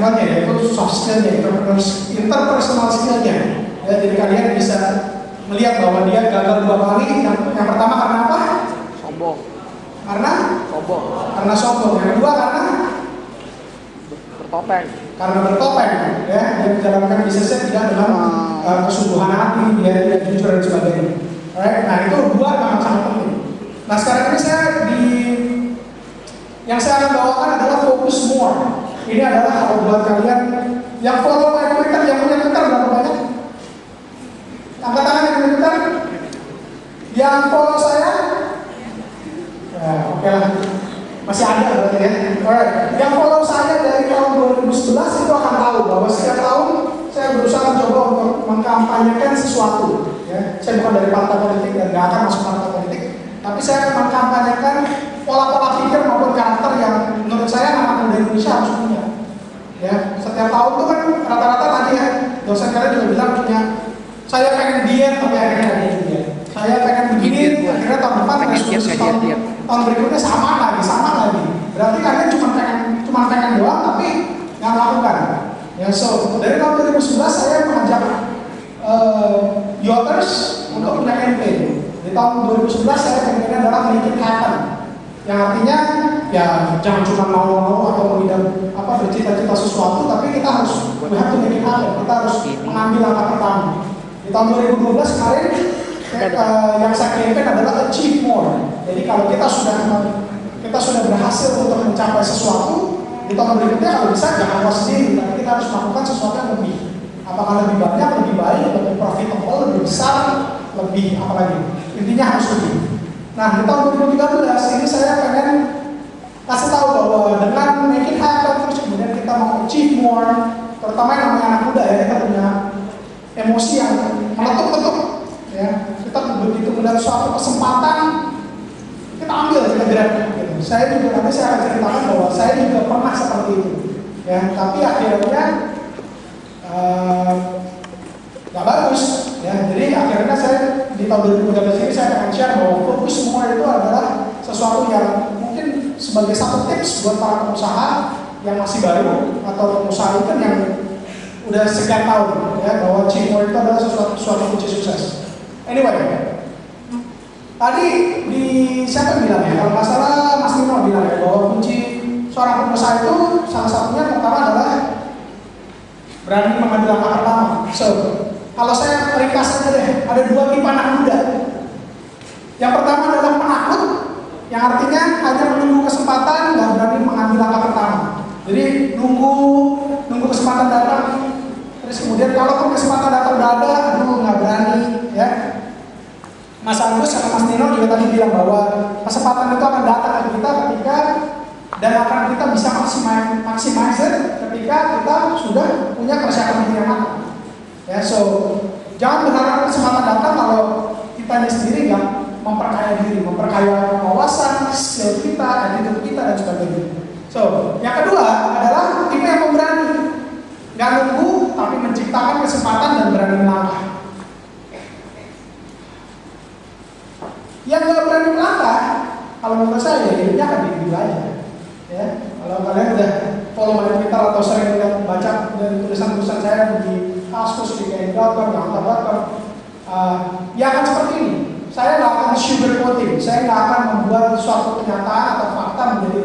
levelnya ya, itu soft skill-nya, interpersonal skill-nya. Ya, jadi kalian bisa melihat bahwa dia gagal 2 kali. Yang pertama karena apa? Sombong. Karena sombong. Yang kedua karena bertopeng. Karena bertopeng, ya, dia menjalankan bisnisnya tidak dengan kesungguhan hati, dia tidak jujur dan sebagainya. Alright, nah itu 2 memang sangat penting. Nah sekarang ini yang saya akan bawakan adalah focus more. Ini adalah kalau buat kalian yang follow my Twitter, yang punya Twitter berapa banyak? Angkat tangan yang punya Twitter. Yang follow saya? Ya, oke lah. Masih ada berarti ya. Alright. Yang follow saya dari tahun 2011 itu akan tahu bahwa setiap tahun saya berusaha mencoba untuk mengkampanyekan sesuatu. Ya. Saya bukan dari partai politik dan nggak akan masuk partai politik, tapi saya akan mengkampanyekan pola-pola pikir maupun karakter yang menurut saya anak muda Indonesia harus punya. Ya. Setiap tahun itu kan rata-rata tadi ya dosen kalian juga bilang punya. Saya pengen diet tapi akhirnya ada juga. Saya pengen begini, akhirnya tahun depan tahun berikutnya sama lagi. Berarti kalian cuma pengen doang tapi nggak melakukan. Ya, so dari tahun 2011 saya mengajak Yoters untuk punya campaign. Di tahun 2011 saya campaignnya adalah make it happen. Yang artinya ya jangan cuma mau atau bercita-cita sesuatu, tapi kita harus we have to make it happen. Kita harus mengambil langkah pertama. Di tahun 2012 kemarin yang saya campaign adalah achieve more. Jadi kalau kita sudah berhasil untuk mencapai sesuatu, di tahun berikutnya kalau bisa jangan puas sendiri, tapi kita harus melakukan sesuatu yang lebih. Apakah lebih banyak, lebih baik, lebih profitable, lebih besar, lebih apa lagi? Intinya harus lebih. Nah di tahun 2013 ini saya pengen kasih tahu bahwa dengan make it happen terus kemudian kita mau achieve more, terutama yang namanya anak muda ya, kita punya emosi yang meletup-letup. Ya, kita begitu melihat suatu kesempatan kita ambil, kita grab gitu. Saya juga nanti saya akan ceritakan bahwa saya juga pernah seperti itu ya, tapi akhirnya nggak bagus ya. Jadi akhirnya saya di tahun 2013 ini saya akan share bahwa fokus semua itu adalah sesuatu yang mungkin sebagai satu tips buat para pengusaha yang masih baru atau pengusaha itu yang udah sekian tahun ya, bahwa Cimo itu adalah suatu kunci sukses. Anyway, tadi siapa yang bilang ya? Kalau nggak salah Mas Nino bilang ya bahwa kunci seorang pengusaha itu salah satunya pertama adalah berani mengambil langkah pertama. So, kalau saya ringkas aja deh, ada 2 tipe anak muda. Yang pertama adalah penakut, yang artinya hanya menunggu kesempatan, nggak berani mengambil langkah pertama. Jadi nunggu kesempatan datang. Terus kemudian kalau kesempatan datang udah ada, nggak berani ya. Mas Agus sama Mas Nino juga tadi bilang bahwa kesempatan itu akan datang ke kita ketika dan akan kita bisa maximize ketika kita sudah punya persiapan yang matang. Ya, so jangan berharap kesempatan datang kalau kita sendiri nggak memperkaya diri, memperkaya wawasan, skill kita, attitude kita dan sebagainya. So yang kedua adalah tipe yang pemberani. Nggak nunggu, tapi menciptakan kesempatan dan berani melangkah. Yang nggak berani melangkah, kalau menurut saya hidupnya akan di aja. Ya, kalau kalian udah follow my Twitter atau sering baca dari tulisan-tulisan saya di Kaskus, di Kain.com, di Angka.com, ya akan seperti ini. Saya nggak akan sugarcoating, saya nggak akan membuat suatu kenyataan atau fakta menjadi